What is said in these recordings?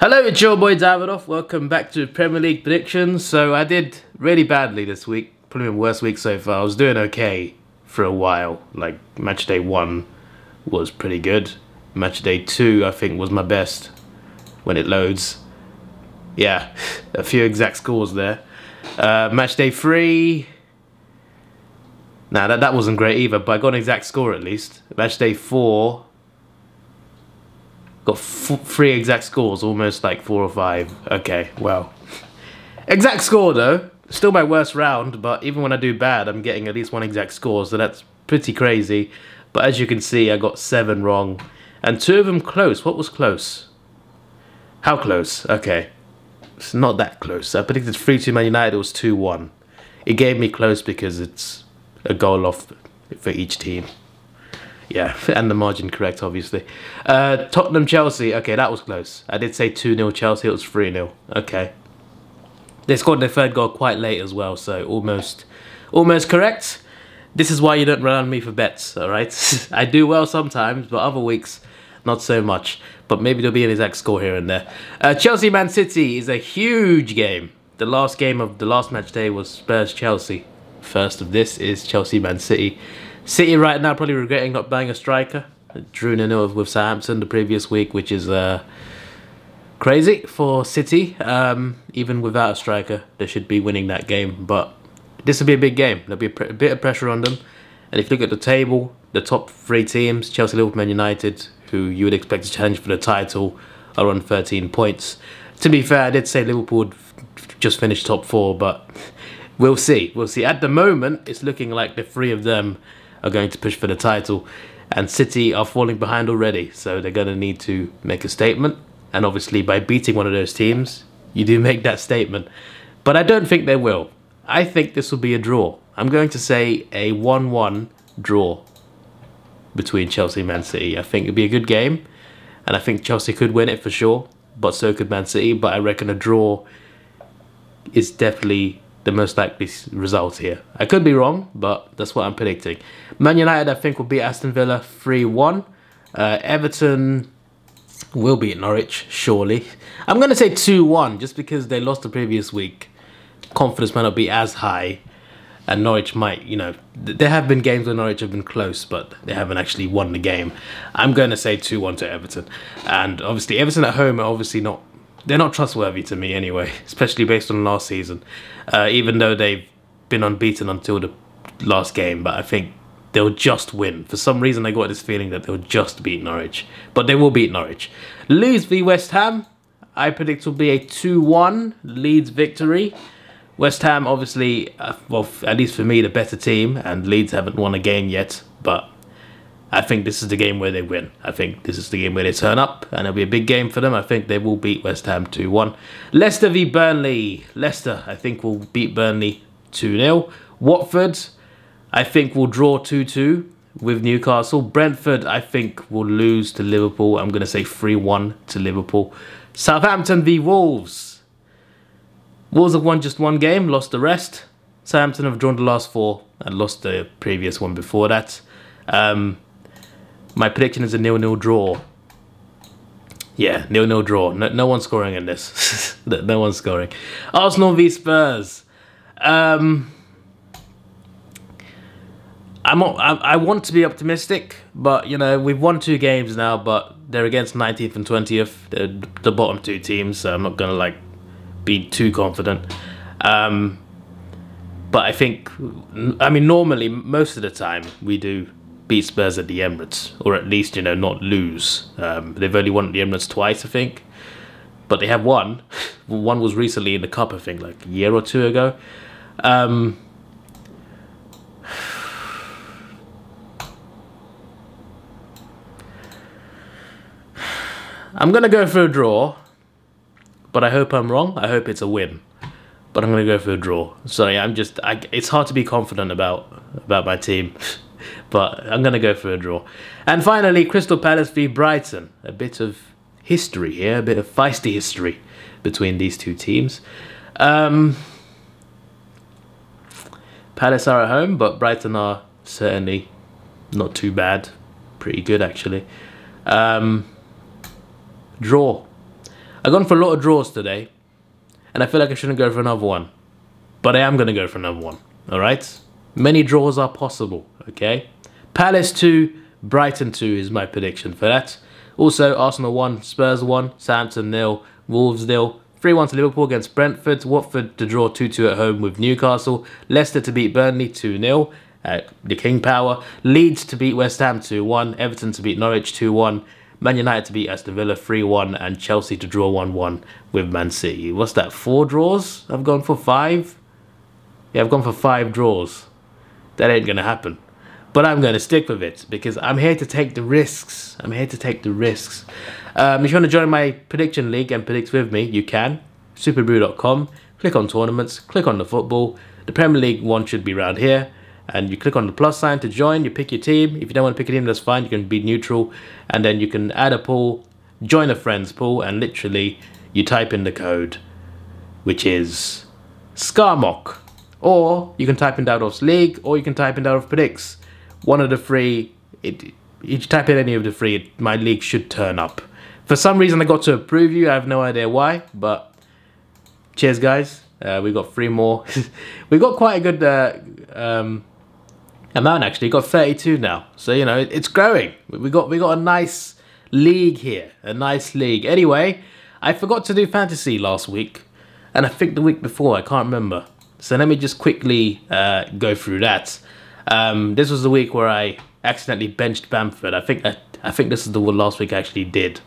Hello, it's your boy Davidoff. Welcome back to Premier League predictions. So I did really badly this week, probably my worst week so far. I was doing okay for a while. Like Matchday 1 was pretty good. Matchday 2 I think was my best when it loads. Yeah, a few exact scores there. Matchday 3, nah, that wasn't great either, but I got an exact score at least. Matchday 4. Got 3 exact scores, almost like 4 or 5. Okay, well. Exact score though, still my worst round, but even when I do bad, I'm getting at least 1 exact score, so that's pretty crazy. But as you can see, I got 7 wrong, and 2 of them close. What was close? How close? Okay, it's not that close. I predicted 3-2 Man United, it was 2-1. It gave me close because it's a goal off for each team. Yeah, and the margin correct, obviously. Tottenham Chelsea, okay, that was close. I did say 2-0 Chelsea, it was 3-0. Okay. They scored their 3rd goal quite late as well, so almost correct. This is why you don't rely on me for bets, alright? I do well sometimes, but other weeks, not so much. But maybe there'll be an exact score here and there. Chelsea Man City is a huge game. The last game of the last match day was Spurs Chelsea. First of this is Chelsea Man City. City right now probably regretting not buying a striker. Drew 0-0 with Southampton the previous week, which is crazy for City. Even without a striker, they should be winning that game. But this will be a big game. There'll be a bit of pressure on them. And if you look at the table, the top 3 teams, Chelsea, Liverpool, Man United, who you would expect to challenge for the title, are on 13 points. To be fair, I did say Liverpool would just finish top 4, but we'll see. We'll see. At the moment, it's looking like the 3 of them are going to push for the title, and City are falling behind already, so they're going to need to make a statement. And obviously by beating one of those teams, you do make that statement, but I don't think they will. I think this will be a draw. I'm going to say a 1-1 draw between Chelsea and Man City. I think it'll be a good game, and I think Chelsea could win it for sure, but so could Man City. But I reckon a draw is definitely the most likely result here. I could be wrong, but that's what I'm predicting. Man United, I think, will beat Aston Villa 3-1. Everton will beat Norwich, surely. I'm going to say 2-1, just because they lost the previous week. Confidence might not be as high, and Norwich might, you know, there have been games where Norwich have been close, but they haven't actually won the game. I'm going to say 2-1 to Everton. And obviously, Everton at home are obviously not, they're not trustworthy to me anyway, especially based on last season. Even though they've been unbeaten until the last game, but I think they'll just win. For some reason, I got this feeling that they'll just beat Norwich, but they will beat Norwich. Leeds v West Ham, I predict will be a 2-1 Leeds victory. West Ham, obviously, well, at least for me, the better team, and Leeds haven't won a game yet, but I think this is the game where they win. I think this is the game where they turn up, and it'll be a big game for them. I think they will beat West Ham 2-1. Leicester v Burnley. Leicester, I think, will beat Burnley 2-0. Watford, I think, will draw 2-2 with Newcastle. Brentford, I think, will lose to Liverpool. I'm going to say 3-1 to Liverpool. Southampton v Wolves. Wolves have won just 1 game, lost the rest. Southampton have drawn the last 4 and lost the previous one before that. My prediction is a 0-0 draw. Yeah, 0-0 draw. No one's scoring in this. No one's scoring. Arsenal v Spurs. I want to be optimistic, but you know, we've won 2 games now, but they're against 19th and 20th. They're the bottom 2 teams, so I'm not gonna like be too confident. But I think, I mean, normally most of the time we do beat Spurs at the Emirates, or at least, you know, not lose. They've only won at the Emirates twice, I think, but they have won. One was recently in the Cup, I think, like a year or 2 ago. I'm gonna go for a draw, but I hope I'm wrong. I hope it's a win, but I'm gonna go for a draw. So yeah, it's hard to be confident about my team. But I'm going to go for a draw. And finally, Crystal Palace v Brighton. A bit of history here, a bit of feisty history between these 2 teams. Palace are at home, but Brighton are certainly not too bad. Pretty good, actually. Draw. I've gone for a lot of draws today, and I feel like I shouldn't go for another one. But I am going to go for another one, alright? Many draws are possible, okay? Palace 2, Brighton 2 is my prediction for that. Also, Arsenal 1, Spurs 1, Southampton 0, Wolves 0, 3-1 to Liverpool against Brentford, Watford to draw 2-2 at home with Newcastle, Leicester to beat Burnley 2-0 at the King Power, Leeds to beat West Ham 2-1, Everton to beat Norwich 2-1, Man United to beat Aston Villa 3-1, and Chelsea to draw 1-1 with Man City. What's that, 4 draws? I've gone for 5? Yeah, I've gone for 5 draws. That ain't going to happen. But I'm going to stick with it because I'm here to take the risks. I'm here to take the risks. If you want to join my prediction league and predict with me, you can. Superbrew.com. Click on tournaments. Click on the football. The Premier League one should be around here. And you click on the plus sign to join. You pick your team. If you don't want to pick a team, that's fine. You can be neutral. And then you can add a pool, join a friends pool, and literally you type in the code, which is SCARMOC. Or you can type in Davidoff's League, or you can type in Davidoff Predicts. One of the 3, if you type in any of the 3, my league should turn up. For some reason I got to approve you, I have no idea why, but cheers guys. We got 3 more. We got quite a good amount actually, got 32 now. So you know, it's growing. We got a nice league here, a nice league. Anyway, I forgot to do fantasy last week, and I think the week before, I can't remember. So let me just quickly go through that. This was the week where I accidentally benched Bamford. I think this is the one last week I actually did.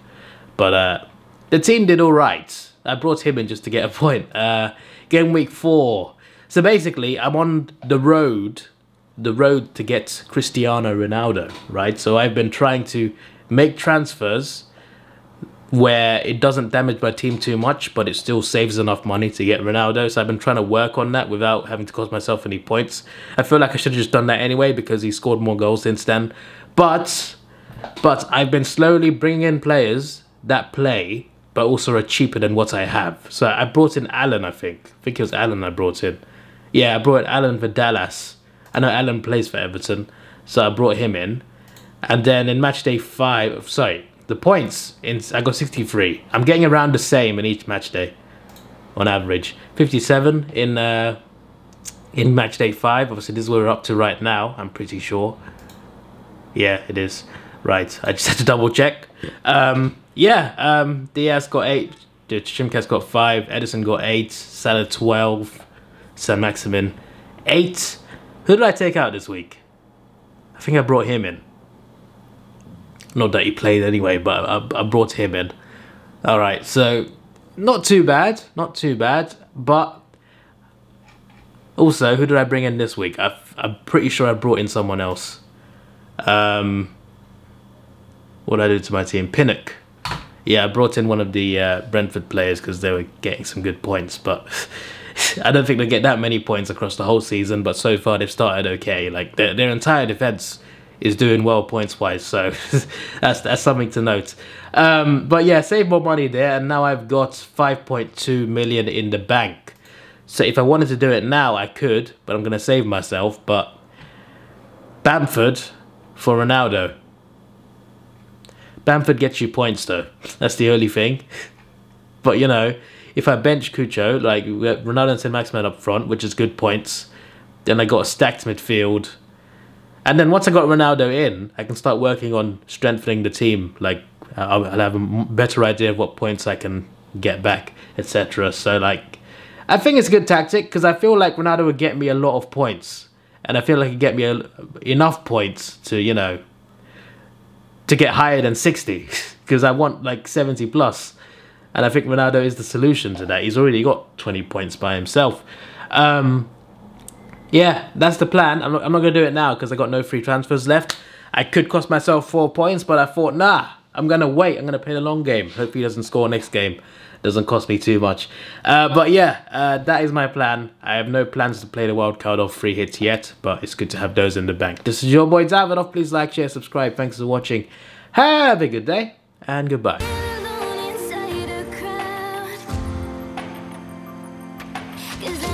But the team did all right. I brought him in just to get a point. Game week 4. So basically, I'm on the road to get Cristiano Ronaldo, right? So I've been trying to make transfers where it doesn't damage my team too much, but it still saves enough money to get Ronaldo. So I've been trying to work on that without having to cost myself any points. I feel like I should have just done that anyway because he scored more goals since then. But I've been slowly bringing in players that play, but also are cheaper than what I have. So I brought in Allen, I think. I think it was Allen I brought in. Yeah, I brought in Allen for Dallas. I know Allen plays for Everton, so I brought him in. And then in matchday 5, sorry, the points, I got 63. I'm getting around the same in each match day, on average. 57 in matchday 5. Obviously, this is what we're up to right now, I'm pretty sure. Yeah, it is. Right, I just had to double check. Diaz got 8, Chimkas got 5, Edison got 8, Salah 12, San Maximin 8. Who did I take out this week? I think I brought him in. Not that he played anyway, but I brought him in. Alright, so not too bad, but also, who did I bring in this week? I'm pretty sure I brought in someone else. What did I do to my team? Pinnock. Yeah, I brought in one of the Brentford players because they were getting some good points, but I don't think they get that many points across the whole season, but so far they've started okay. Like their entire defense is doing well points wise, so that's something to note. But yeah, save more money there, and now I've got 5.2 million in the bank. So if I wanted to do it now, I could, but I'm gonna save myself. But Bamford for Ronaldo. Bamford gets you points though. That's the only thing. But you know, if I bench Cucho, like Ronaldo and St. Maximin up front, which is good points, then I got a stacked midfield. And then once I got Ronaldo in, I can start working on strengthening the team. Like, I'll have a better idea of what points I can get back, etc. So, like, I think it's a good tactic because I feel like Ronaldo would get me a lot of points. And I feel like he'd get me enough points to, you know, to get higher than 60. Because I want, like, 70 plus. And I think Ronaldo is the solution to that. He's already got 20 points by himself. Yeah, that's the plan. I'm not going to do it now because I got no free transfers left. I could cost myself 4 points, but I thought, nah, I'm going to wait. I'm going to play the long game. Hopefully he doesn't score next game. Doesn't cost me too much. But yeah, that is my plan. I have no plans to play the wild card off free hits yet, but it's good to have those in the bank. This is your boy Davidoff. Please like, share, subscribe. Thanks for watching. Have a good day, and goodbye. Cause